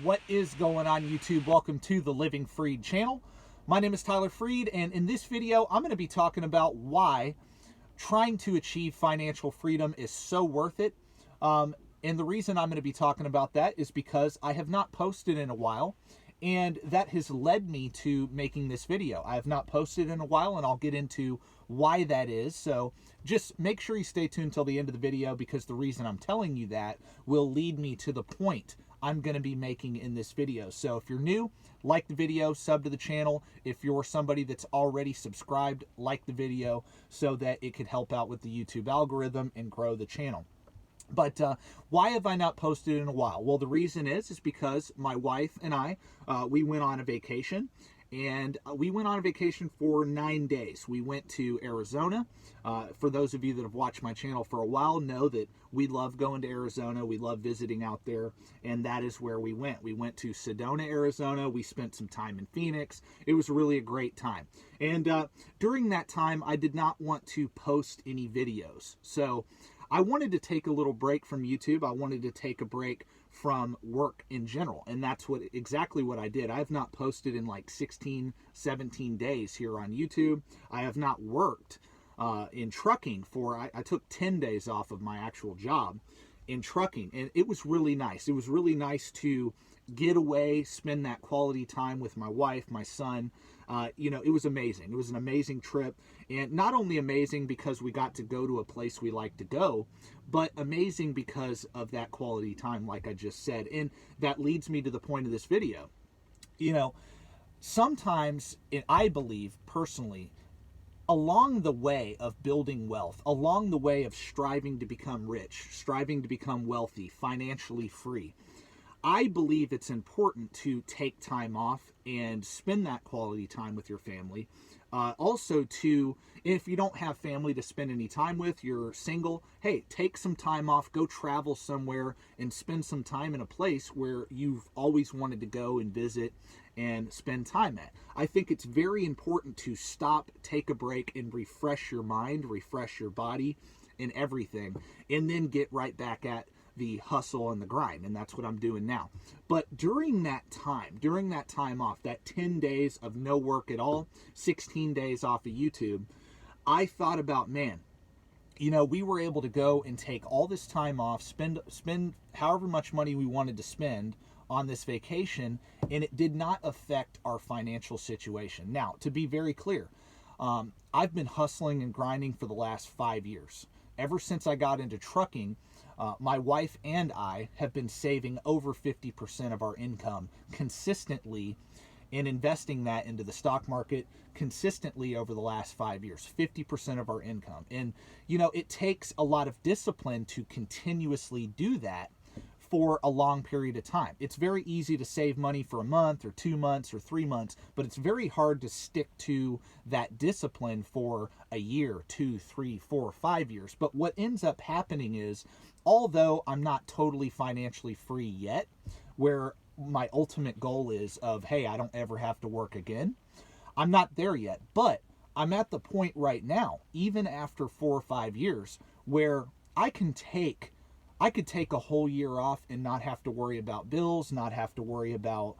What is going on, YouTube? Welcome to the Living Freed channel. My name is Tyler Freed, and in this video, I'm going to be talking about why trying to achieve financial freedom is so worth it. And the reason I'm going to be talking about that is because I have not posted in a while, and that has led me to making this video. I have not posted in a while, and I'll get into why that is. So just make sure you stay tuned till the end of the video, because the reason I'm telling you that will lead me to the point I'm going to be making in this video. So if you're new, like the video, sub to the channel. If you're somebody that's already subscribed, like the video so that it could help out with the YouTube algorithm and grow the channel. But why have I not posted in a while? Well, the reason is because my wife and I, we went on a vacation. And we went on a vacation for 9 days. We went to Arizona. For those of you that have watched my channel for a while know that we love going to Arizona. We love visiting out there, and that is where we went. We went to Sedona, Arizona. We spent some time in Phoenix. It was really a great time. And during that time, I did not want to post any videos. So I wanted to take a little break from YouTube. I wanted to take a break from work in general, and that's exactly what I did. I have not posted in like 16, 17 days here on YouTube. I have not worked in trucking I took 10 days off of my actual job in trucking, and it was really nice. It was really nice to get away, spend that quality time with my wife, my son. It was amazing. It was an amazing trip, and not only amazing because we got to go to a place we like to go, but amazing because of that quality time, like I just said. And that leads me to the point of this video. Sometimes, and I believe personally, along the way of building wealth, along the way of striving to become rich, striving to become wealthy, financially free, I believe it's important to take time off and spend that quality time with your family. Also, if you don't have family to spend any time with, you're single, hey, take some time off, go travel somewhere and spend some time in a place where you've always wanted to go and visit and spend time at. I think it's very important to stop, take a break, and refresh your mind, refresh your body and everything, and then get right back at the hustle and the grind, and that's what I'm doing now. But during that time off, that 10 days of no work at all, 16 days off of YouTube, I thought about, man, we were able to go and take all this time off, spend however much money we wanted to spend on this vacation, and it did not affect our financial situation. Now, to be very clear, I've been hustling and grinding for the last 5 years. Ever since I got into trucking, my wife and I have been saving over 50% of our income consistently and investing that into the stock market consistently over the last 5 years, 50% of our income. And, it takes a lot of discipline to continuously do that for a long period of time. It's very easy to save money for a month or 2 months or 3 months, but it's very hard to stick to that discipline for a year, 2, 3, 4, 5 years. But what ends up happening is, although I'm not totally financially free yet, where my ultimate goal is of, hey, I don't ever have to work again, I'm not there yet. But I'm at the point right now, even after 4 or 5 years, where I could take a whole year off and not have to worry about bills, not have to worry about,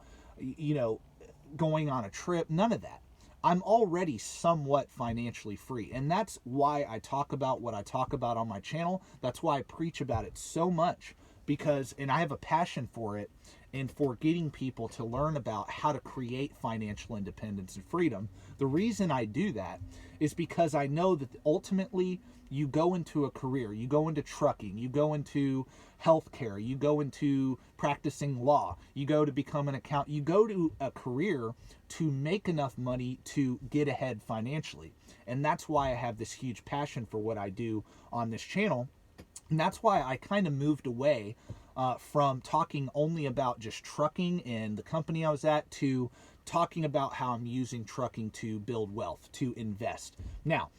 going on a trip, none of that. I'm already somewhat financially free. And that's why I talk about what I talk about on my channel. That's why I preach about it so much, and I have a passion for it and for getting people to learn about how to create financial independence and freedom. The reason I do that is because I know that ultimately you go into a career, you go into trucking, you go into healthcare, you go into practicing law, you go to become an accountant, you go to a career to make enough money to get ahead financially. And that's why I have this huge passion for what I do on this channel. And that's why I kind of moved away from talking only about just trucking and the company I was at to talking about how I'm using trucking to build wealth, to invest. Now,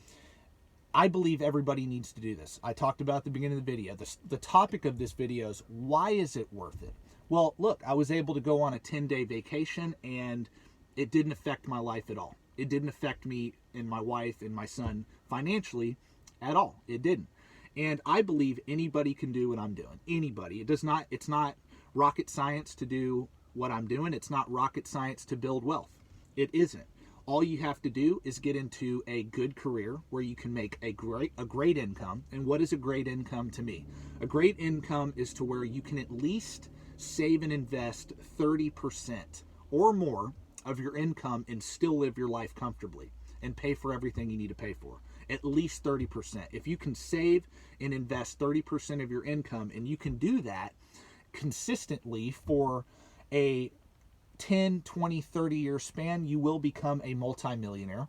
I believe everybody needs to do this. I talked about at the beginning of the video. The topic of this video is, why is it worth it? Well, look, I was able to go on a 10-day vacation, and it didn't affect my life at all. It didn't affect me and my wife and my son financially at all. It didn't. And I believe anybody can do what I'm doing. Anybody. It's not rocket science to do what I'm doing. It's not rocket science to build wealth. It isn't. All you have to do is get into a good career where you can make a great income. And what is a great income to me? A great income is to where you can at least save and invest 30% or more of your income and still live your life comfortably and pay for everything you need to pay for. At least 30%. If you can save and invest 30% of your income, and you can do that consistently for a 10, 20, 30-year span, you will become a multimillionaire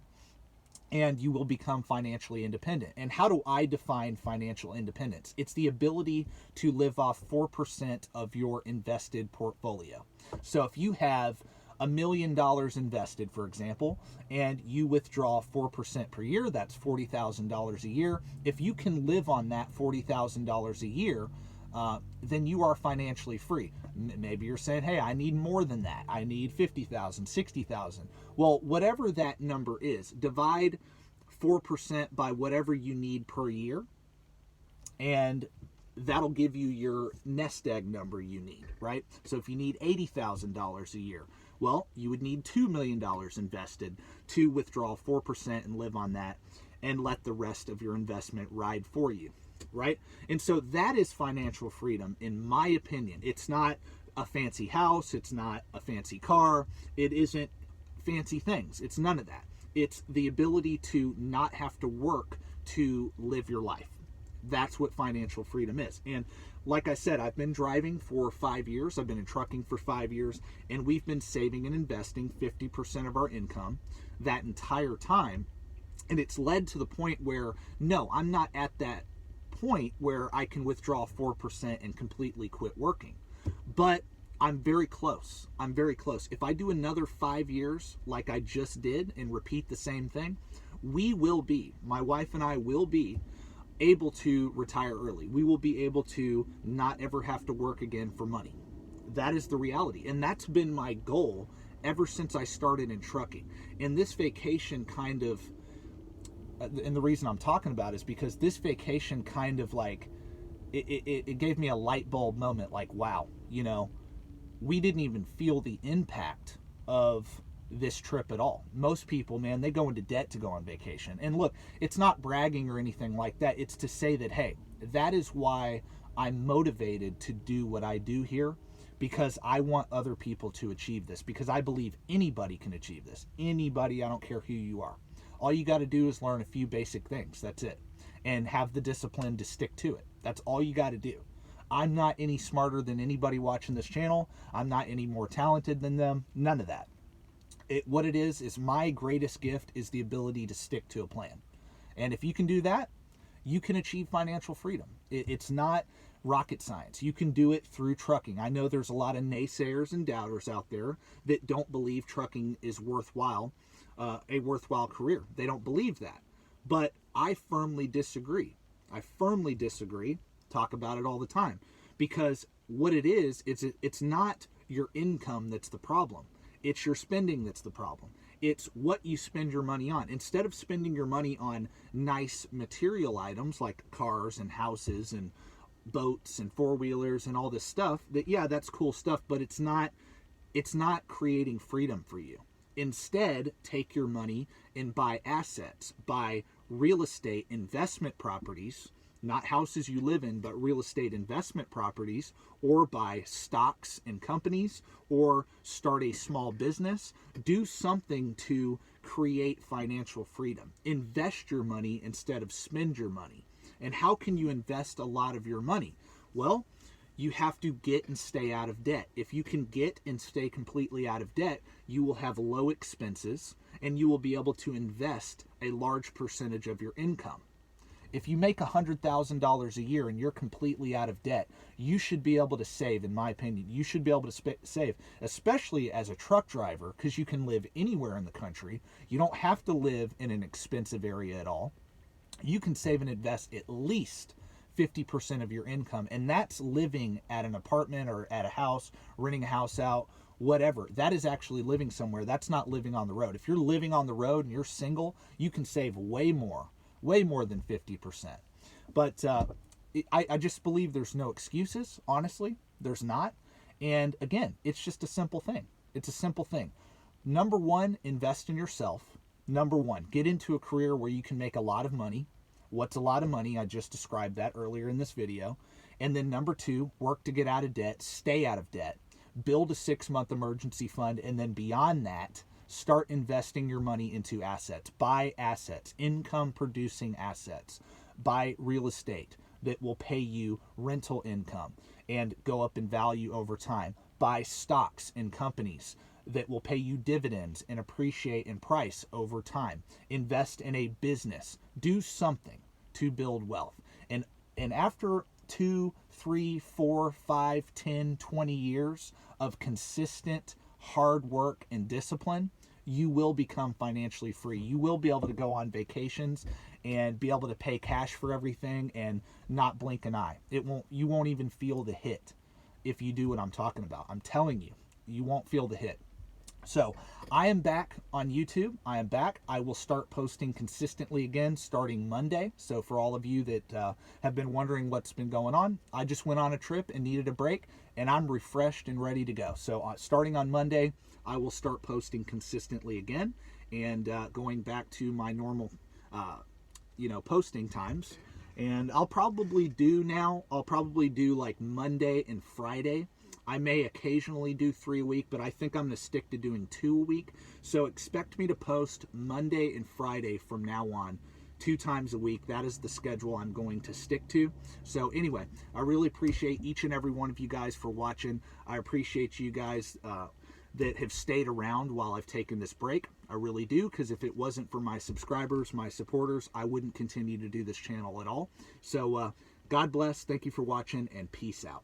and you will become financially independent. And how do I define financial independence? It's the ability to live off 4% of your invested portfolio. So if you have $1 million invested, for example, and you withdraw 4% per year, that's $40,000 a year. If you can live on that $40,000 a year, then you are financially free. Maybe you're saying, hey, I need more than that. I need 50,000, 60,000. Well, whatever that number is, divide 4% by whatever you need per year, and that'll give you your nest egg number you need, right? So if you need $80,000 a year, well, you would need $2 million invested to withdraw 4% and live on that and let the rest of your investment ride for you, right? And so that is financial freedom, in my opinion. It's not a fancy house. It's not a fancy car. It isn't fancy things. It's none of that. It's the ability to not have to work to live your life. That's what financial freedom is. And like I said, I've been driving for 5 years. I've been in trucking for 5 years, and we've been saving and investing 50% of our income that entire time. And it's led to the point where, no, I'm not at that point where I can withdraw 4% and completely quit working. But I'm very close. I'm very close. If I do another 5 years like I just did and repeat the same thing, my wife and I will be able to retire early. We will be able to not ever have to work again for money. That is the reality. And that's been my goal ever since I started in trucking. And this vacation kind of, and the reason I'm talking about it is because this vacation kind of like, it gave me a light bulb moment, like, wow, we didn't even feel the impact of this trip at all. Most people, man, they go into debt to go on vacation. And look, it's not bragging or anything like that. It's to say that, hey, that is why I'm motivated to do what I do here, because I want other people to achieve this, because I believe anybody can achieve this. Anybody, I don't care who you are. All you got to do is learn a few basic things. That's it. And have the discipline to stick to it. That's all you got to do. I'm not any smarter than anybody watching this channel. I'm not any more talented than them. None of that. What it is my greatest gift is the ability to stick to a plan. And if you can do that, you can achieve financial freedom. It's not rocket science. You can do it through trucking. I know there's a lot of naysayers and doubters out there that don't believe trucking is worthwhile, a worthwhile career. They don't believe that. But I firmly disagree. Talk about it all the time. Because what it is it's not your income that's the problem. It's your spending that's the problem. It's what you spend your money on. Instead of spending your money on nice material items like cars and houses and boats and four-wheelers and all this stuff, that's cool stuff, but it's not creating freedom for you. Instead, take your money and buy assets, buy real estate investment properties, not houses you live in, but real estate investment properties, or buy stocks in companies, or start a small business. Do something to create financial freedom. Invest your money instead of spend your money. And how can you invest a lot of your money? Well, you have to get and stay out of debt. If you can get and stay completely out of debt, you will have low expenses and you will be able to invest a large percentage of your income. If you make $100,000 a year and you're completely out of debt, you should be able to save, in my opinion. You should be able to save, especially as a truck driver, because you can live anywhere in the country. You don't have to live in an expensive area at all. You can save and invest at least 50% of your income, and that's living at an apartment or at a house, renting a house out, whatever. That is actually living somewhere. That's not living on the road. If you're living on the road and you're single, you can save way more than 50%. But I just believe there's no excuses, honestly. There's not. And again, it's just a simple thing. It's a simple thing. Number one, invest in yourself. Number one, get into a career where you can make a lot of money. What's a lot of money? I just described that earlier in this video. And then number two, work to get out of debt, stay out of debt, build a 6-month emergency fund, and then beyond that, start investing your money into assets. Buy assets, income producing assets. Buy real estate that will pay you rental income and go up in value over time. Buy stocks in companies that will pay you dividends and appreciate in price over time. Invest in a business. Do something to build wealth. And after 2, 3, 4, 5, 10, 20 years of consistent hard work and discipline, you will become financially free. You will be able to go on vacations and be able to pay cash for everything and not blink an eye. You won't even feel the hit if you do what I'm talking about. I'm telling you, you won't feel the hit. So I am back on YouTube. I am back. I will start posting consistently again starting Monday. So for all of you that have been wondering what's been going on, I just went on a trip and needed a break, and I'm refreshed and ready to go. So starting on Monday, I will start posting consistently again and going back to my normal, posting times. And I'll probably do like Monday and Friday. I may occasionally do 3 a week, but I think I'm going to stick to doing 2 a week. So expect me to post Monday and Friday from now on, 2 times a week. That is the schedule I'm going to stick to. So anyway, I really appreciate each and every one of you guys for watching. I appreciate you guys that have stayed around while I've taken this break. I really do, because if it wasn't for my subscribers, my supporters, I wouldn't continue to do this channel at all. So God bless. Thank you for watching, and peace out.